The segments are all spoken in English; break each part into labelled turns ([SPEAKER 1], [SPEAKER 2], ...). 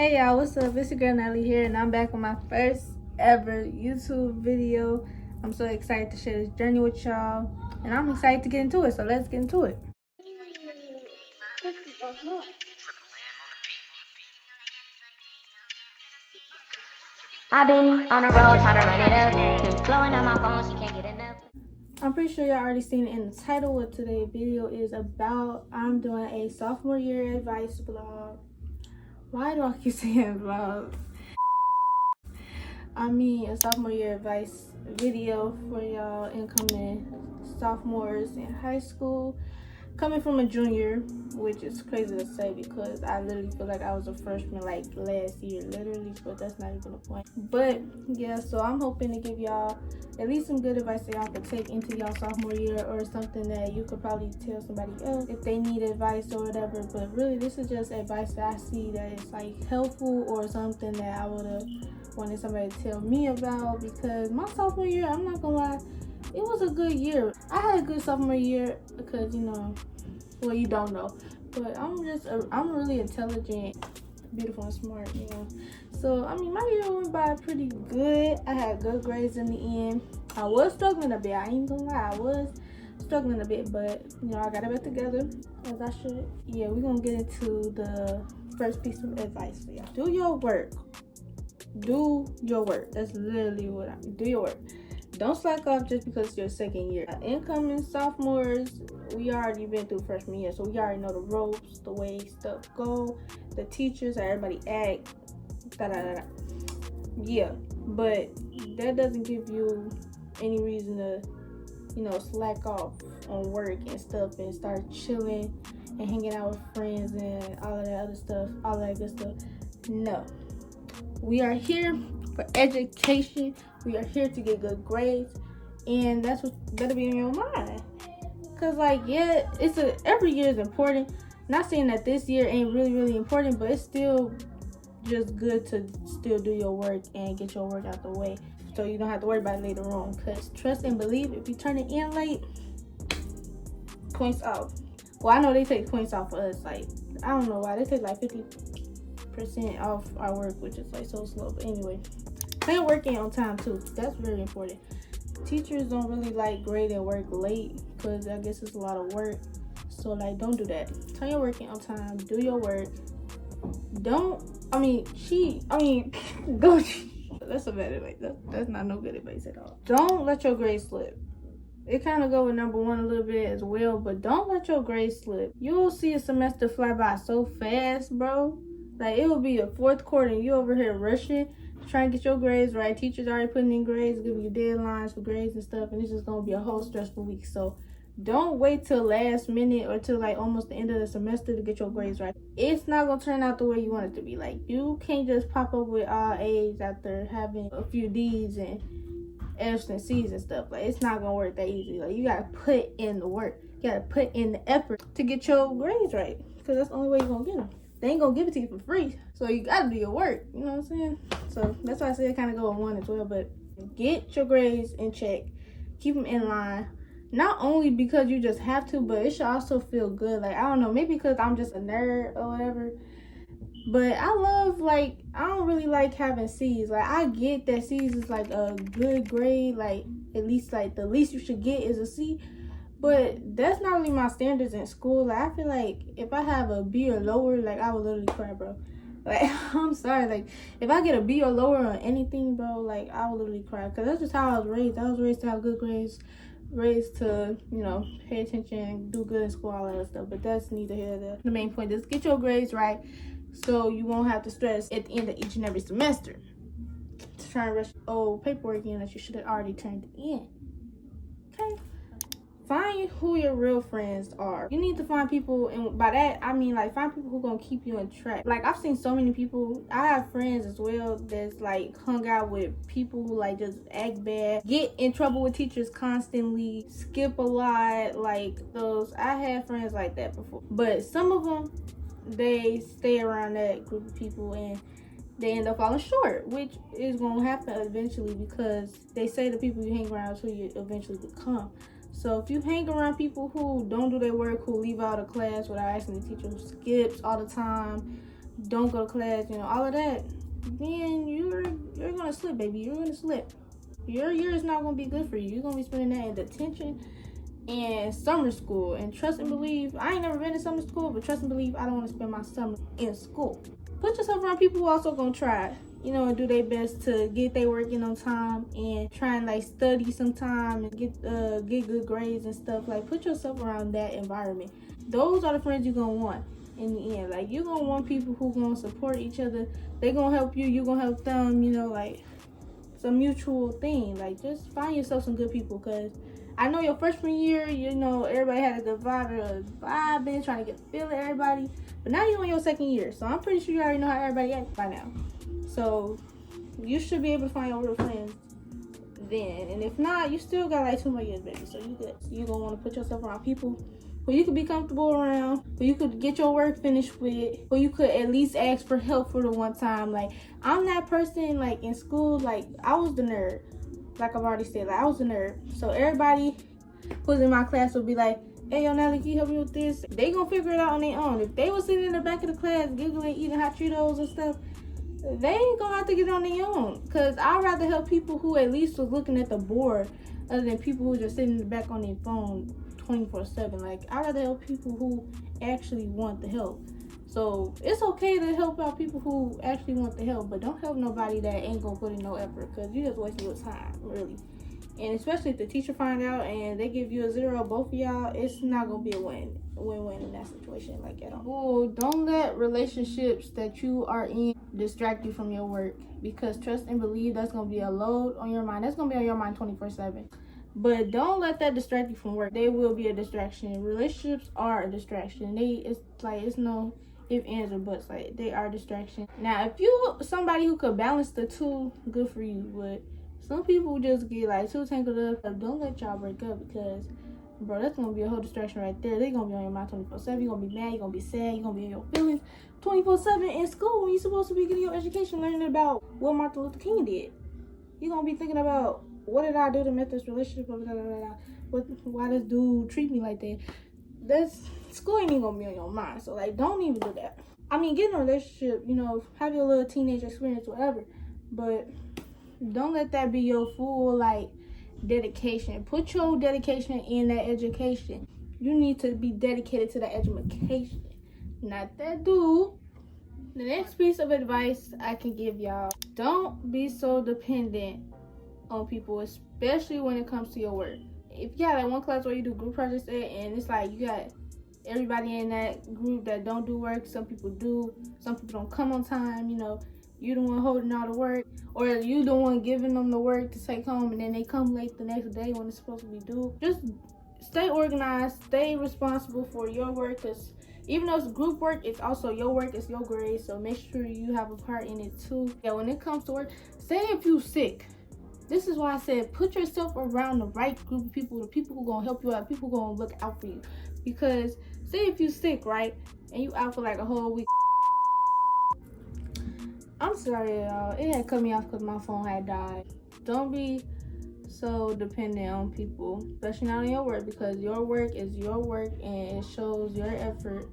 [SPEAKER 1] Hey y'all, what's up? It's your girl Natalie here, and I'm back with my first ever YouTube video. I'm so excited to share this journey with y'all, and I'm excited to get into it, so let's get into it.
[SPEAKER 2] I've been on the road trying to run it up. Blowing on my phone, she can't get enough.
[SPEAKER 1] I'm pretty sure y'all already seen it in the title. What today's video is about. I'm doing a sophomore year advice vlog. Why do I keep saying vlog? I mean a sophomore year advice video for y'all incoming sophomores in high school. Coming from a junior, which is crazy to say because I literally feel like I was a freshman like last year, literally, but that's not even the point. But yeah, so I'm hoping to give y'all at least some good advice that y'all could take into y'all sophomore year, or something that you could probably tell somebody else if they need advice or whatever. But really, this is just advice that I see that is like helpful, or something that I would have wanted somebody to tell me about, because my sophomore year, I'm not gonna lie, it was a good year. I had a good sophomore year because, you know, well, you don't know, but I'm really intelligent, beautiful, and smart, you know. So I mean, my year went by pretty good. I had good grades in the end. I was struggling a bit, I ain't gonna lie, I was struggling a bit, but you know, I got it back together as I should. Yeah, we're gonna get into the first piece of advice for y'all. Do your work. Do your work. That's literally what I mean. Do your work. Don't slack off just because it's your second year. Incoming sophomores, we already been through freshman year, so we already know the ropes, the way stuff go, the teachers, how everybody act, da-da-da-da. Yeah, but that doesn't give you any reason to, you know, slack off on work and stuff and start chilling and hanging out with friends and all of that other stuff, all that good stuff. No. We are here for education. We are here to get good grades, and that's what better be in your mind. Cause like, yeah, every year is important. Not saying that this year ain't really important, but it's still just good to still do your work and get your work out the way, so you don't have to worry about it later on. Cause trust and believe, if you turn it in late, points off. Well, I know they take points off for us. Like, I don't know why they take like 50% off our work, which is like so slow. But anyway, plan working on time too. That's very important. Teachers don't really like grading work late because I guess it's a lot of work. So like, don't do that. Turn your work in on time. Do your work. Don't that's a bad advice. That's not no good advice at all. Don't let your grades slip. It kind of go with number one a little bit as well, but don't let your grades slip. You'll see a semester fly by so fast, bro. Like, it will be a fourth quarter and you over here rushing, trying to get your grades right. Teachers already putting in grades, giving you deadlines for grades and stuff, and it's just gonna be a whole stressful week. So don't wait till last minute or till like almost the end of the semester to get your grades right. It's not gonna turn out the way you want it to be. Like, you can't just pop up with all A's after having a few D's and F's and C's and stuff. Like, it's not gonna work that easy. Like, you gotta put in the work. You gotta put in the effort to get your grades right, because that's the only way you're gonna get them. They ain't gonna give it to you for free, so you gotta do your work. You know what I'm saying? So that's why I say it kind of go in one as well. But get your grades in check, keep them in line. Not only because you just have to, but it should also feel good. Like, I don't know, maybe because I'm just a nerd or whatever, but I don't really like having C's. Like, I get that C's is like a good grade, like at least like the least you should get is a C, but that's not really my standards in school. Like, I feel like if I have a B or lower, like, I would literally cry, bro. Like, I'm sorry, like, if I get a B or lower on anything, bro, like, I would literally cry, because that's just how I was raised. I was raised to have good grades, raised to, you know, pay attention, do good in school, all that stuff. But that's neither here nor there. The main point is get your grades right, so you won't have to stress at the end of each and every semester to try and rush old paperwork in that you should have already turned in. Okay? Find who your real friends are. You need to find people, and by that I mean like find people who gonna keep you on track. Like, I've seen so many people, I have friends as well that's like hung out with people who like just act bad, get in trouble with teachers constantly, skip a lot, like those. I had friends like that before, but some of them, they stay around that group of people and they end up falling short, which is gonna happen eventually, because they say the people you hang around is who you eventually become. So if you hang around people who don't do their work, who leave out of class without asking the teacher, who skips all the time, don't go to class, all of that, then you're gonna slip, baby. You're gonna slip. Your year is not gonna be good for you. You're gonna be spending that in detention and summer school. And trust and believe, I ain't never been to summer school, but trust and believe, I don't want to spend my summer in school. Put yourself around people who also gonna try, and do their best to get their work in on time and try and study sometime and get good grades and stuff. Put yourself around that environment. Those are the friends you're gonna want in the end. You're gonna want people who gonna support each other. They gonna help you, you gonna help them, it's a mutual thing. Just find yourself some good people, because I know your freshman year, everybody had a good vibe, been trying to get a feel of everybody. But now you're in your second year, so I'm pretty sure you already know how everybody acts by now. So you should be able to find your real friends then. And if not, you still got 2 more years, baby. So you good. You're gonna want to put yourself around people who you could be comfortable around, who you could get your work finished with, who you could at least ask for help for the one time. I'm that person, in school, I was the nerd. Like I've already said, I was the nerd. So everybody who's in my class would be like, hey, yo, Natalie, can you help me with this? They gonna figure it out on their own. If they were sitting in the back of the class giggling, eating hot Cheetos and stuff, they ain't gonna have to get it on their own. Because I'd rather help people who at least was looking at the board other than people who just sitting in the back on their phone 24/7. I'd rather help people who actually want the help. So it's okay to help out people who actually want the help, but don't help nobody that ain't gonna put in no effort, because you just wasting your time, really. And especially if the teacher find out and they give you a 0, both of y'all, it's not gonna be a win-win in that situation, at all. Don't let relationships that you are in distract you from your work, because trust and believe, that's gonna be a load on your mind. That's gonna be on your mind 24/7. But don't let that distract you from work. They will be a distraction. Relationships are a distraction. It's no if, ands, or buts. They are a distraction. Now, if you somebody who could balance the two, good for you. But some people just get too tangled up. Don't let y'all break up, because, bro, that's gonna be a whole distraction right there. They gonna be on your mind 24/7. You're gonna be mad. You're gonna be sad. You're gonna be in your feelings 24/7 in school when you're supposed to be getting your education, learning about what Martin Luther King did. You're gonna be thinking about, what did I do to make this relationship? Why does dude treat me like that? School ain't even gonna be on your mind. So don't even do that. I mean, get in a relationship, have your little teenage experience, whatever. But don't let that be your full dedication. Put your dedication in that education. You need to be dedicated to that education, not that dude. The next piece of advice I can give y'all: don't be so dependent on people, especially when it comes to your work. If you got one class where you do group projects and it's you got everybody in that group that don't do work, some people do, some people don't come on time, you the one holding all the work, or you the one giving them the work to take home, and then they come late the next day when it's supposed to be due. Just stay organized, stay responsible for your work, because even though it's group work, it's also your work, it's your grade, so make sure you have a part in it too. Yeah, when it comes to work, say if you sick. This is why I said put yourself around the right group of people, the people who gonna help you out, people who gonna look out for you. Because say if you sick, right, and you out for a whole week. I'm sorry, y'all. It had cut me off because my phone had died. Don't be so dependent on people, especially not on your work, because your work is your work and it shows your effort.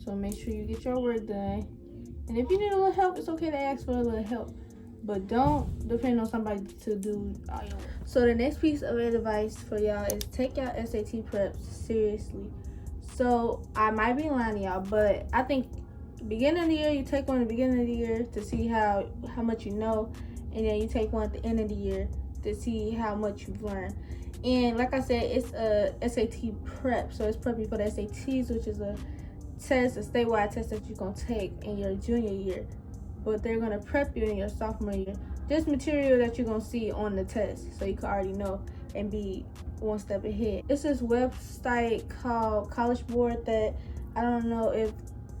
[SPEAKER 1] So make sure you get your work done. And if you need a little help, it's okay to ask for a little help. But don't depend on somebody to do all your work. So the next piece of advice for y'all is take your SAT preps seriously. So I might be lying to y'all, but I think beginning of the year, you take one at the beginning of the year to see how much you know, and then you take one at the end of the year to see how much you've learned. And like I said, it's a SAT prep, so it's prepping for the SATs, which is a statewide test that you're gonna take in your junior year, but they're gonna prep you in your sophomore year. There's material that you're gonna see on the test, so you can already know and be one step ahead. It's this website called College Board that I don't know if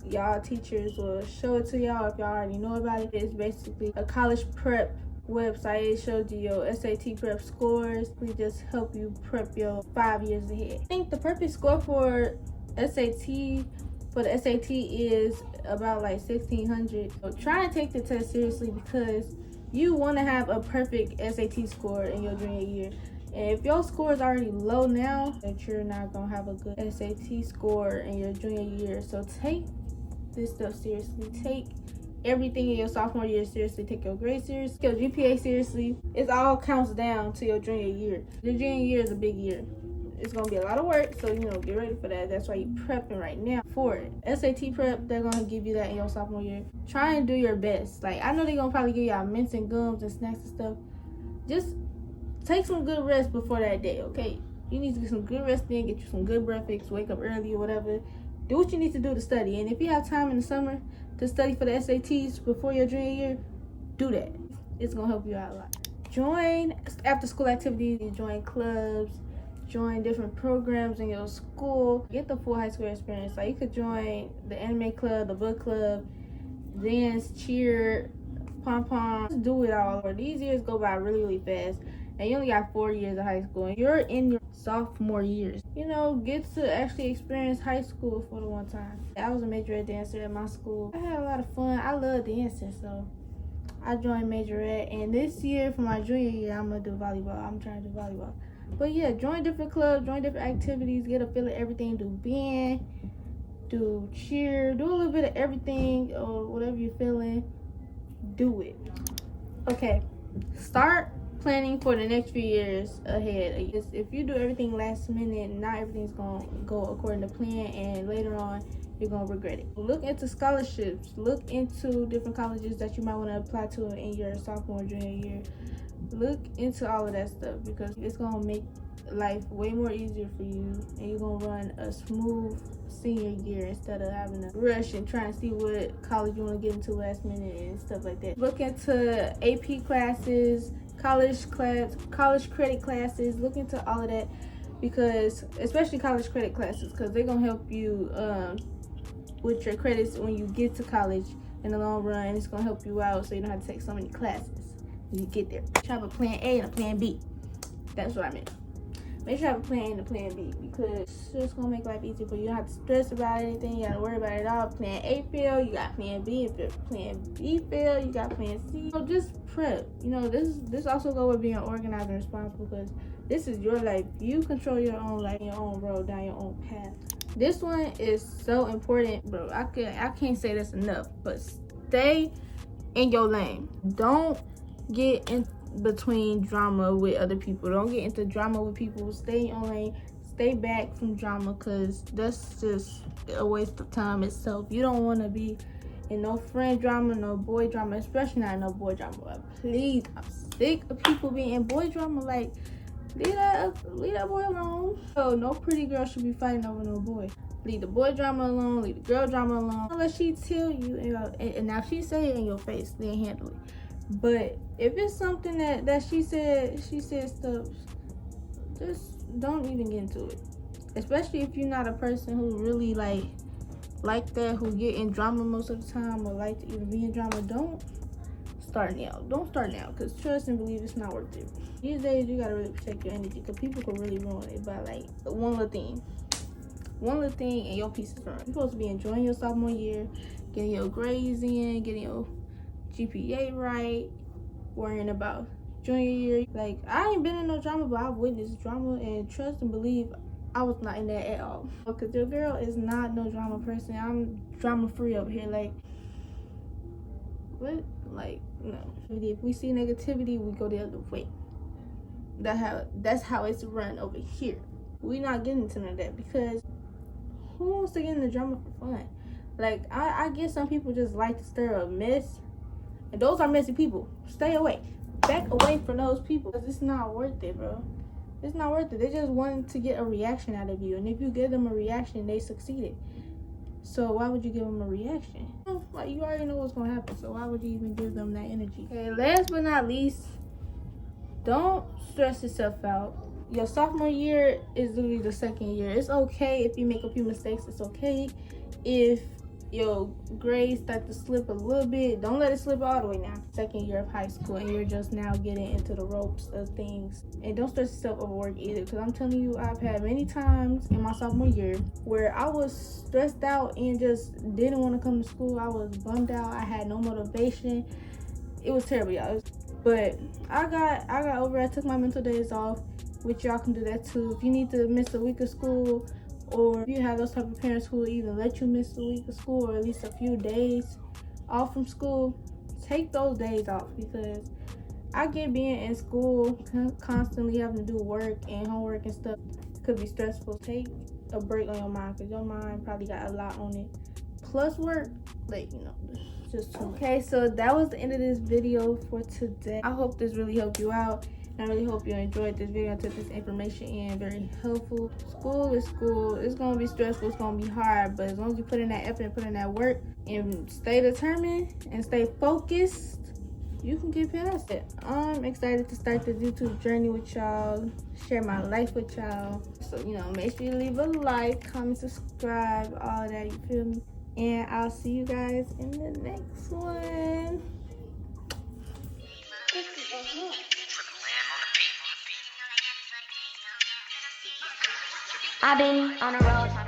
[SPEAKER 1] y'all teachers will show it to y'all, if y'all already know about it. It's basically a college prep website. It shows you your SAT prep scores. We just help you prep your 5 years ahead. I think the perfect score for the SAT is about 1,600. So try and take the test seriously, because you want to have a perfect SAT score in your junior year. And if your score is already low now, that you're not gonna have a good SAT score in your junior year. So take this stuff seriously. Take everything in your sophomore year seriously. Take your grades seriously, your GPA seriously. It all counts down to your junior year. Your junior year is a big year. It's gonna be a lot of work, so get ready for that. That's why you're prepping right now for it. SAT prep, they're gonna give you that in your sophomore year. Try and do your best. Like, I know they're gonna probably give y'all mints and gums and snacks and stuff. Just take some good rest before that day, okay? You need to get some good rest in, get you some good breakfast, wake up early or whatever. Do what you need to do to study. And if you have time in the summer to study for the SATs before your junior year, do that. It's gonna help you out a lot. Join after school activities, join clubs, join different programs in your school. Get the full high school experience. Like, you could join the anime club, the book club, dance, cheer, pom-pom. Just do it all. These years go by really, really fast. And you only got 4 years of high school. And you're in your sophomore years. Get to actually experience high school for the one time. I was a majorette dancer at my school. I had a lot of fun. I love dancing, so I joined majorette. And this year, for my junior year, I'm going to do volleyball. I'm trying to do volleyball. But yeah, join different clubs, join different activities, get a feel of everything. Do band, do cheer, do a little bit of everything, or whatever you're feeling. Do it. Okay, start planning for the next few years ahead. If you do everything last minute, not everything's gonna go according to plan, and later on you're gonna regret it. Look into scholarships. Look into different colleges that you might want to apply to in your sophomore, junior year. Look into all of that stuff, because it's gonna make life way more easier for you, and you're gonna run a smooth senior year instead of having to rush and try and see what college you want to get into last minute and stuff like that. Look into AP classes, college credit classes. Look into all of that, because especially college credit classes, because they're gonna help you with your credits when you get to college in the long run. It's gonna help you out, so you don't have to take so many classes when you get there. Try to have a plan A and a plan B. That's what I meant. Make sure you have a plan A and a plan B, because it's just gonna make life easier for you. You don't have to stress about anything. You gotta worry about it all. Plan A fail, you got plan B. If plan B fail, you got plan C. So just prep. This also goes with being organized and responsible, because this is your life. You control your own life, your own road, down your own path. This one is so important, bro. I can't say this enough, but stay in your lane. Don't get in between drama with other people. Don't get into drama with people. Stay in your lane. Stay back from drama, because that's just a waste of time itself. You don't want to be in no friend drama, no boy drama, especially not no boy drama. Please, I'm sick of people being in boy drama. Like, leave that boy alone. So no pretty girl should be fighting over no boy. Leave the boy drama alone. Leave the girl drama alone. Unless she tell you, and now she say it in your face, then handle it. But if it's something that she said stuff, just don't even get into it. Especially if you're not a person who really like that, who get in drama most of the time, or like to even be in drama. Don't start now. Don't start now, because trust and believe it's not worth it. These days, you gotta really protect your energy, because people can really ruin it by one little thing. One little thing, and your piece is ruined. You're supposed to be enjoying your sophomore year, getting your grades in, getting your GPA right, worrying about junior year. Like, I ain't been in no drama, but I've witnessed drama, and trust and believe I was not in that at all. Because your girl is not no drama person. I'm drama free over here. Like, what? Like, no. If we see negativity, we go the other way. That's how it's run over here. We not getting into none of that, because who wants to get in the drama for fun? Like, I guess some people just like to stir a mess, and those are messy people. Stay away. Back away from those people, because it's not worth it, bro. It's not worth it. They just wanted to get a reaction out of you, and if you give them a reaction, they succeeded. So why would you give them a reaction? Like, you already know what's gonna happen, so why would you even give them that energy? Okay, last but not least, don't stress yourself out. Your sophomore year is literally the second year. It's okay if you make a few mistakes. It's okay if your grades start to slip a little bit. Don't let it slip all the way now. Second year of high school, and you're just now getting into the ropes of things. And don't stress yourself over work either, because I'm telling you, I've had many times in my sophomore year where I was stressed out and just didn't want to come to school. I was bummed out. I had no motivation. It was terrible, y'all. But I got over it. I took my mental days off, which y'all can do that too. If you need to miss a week of school, or if you have those type of parents who will either let you miss a week of school or at least a few days off from school, take those days off, because I get being in school constantly having to do work and homework and stuff could be stressful. Take a break on your mind, because your mind probably got a lot on it. Plus work, like, just too much. Okay, so that was the end of this video for today. I hope this really helped you out. I really hope you enjoyed this video and took this information in. Very helpful. School is school. It's going to be stressful. It's going to be hard. But as long as you put in that effort and put in that work and stay determined and stay focused, you can get past it. I'm excited to start this YouTube journey with y'all, share my life with y'all. So, make sure you leave a like, comment, subscribe, all that, you feel me? And I'll see you guys in the next one.
[SPEAKER 2] I've been on the road.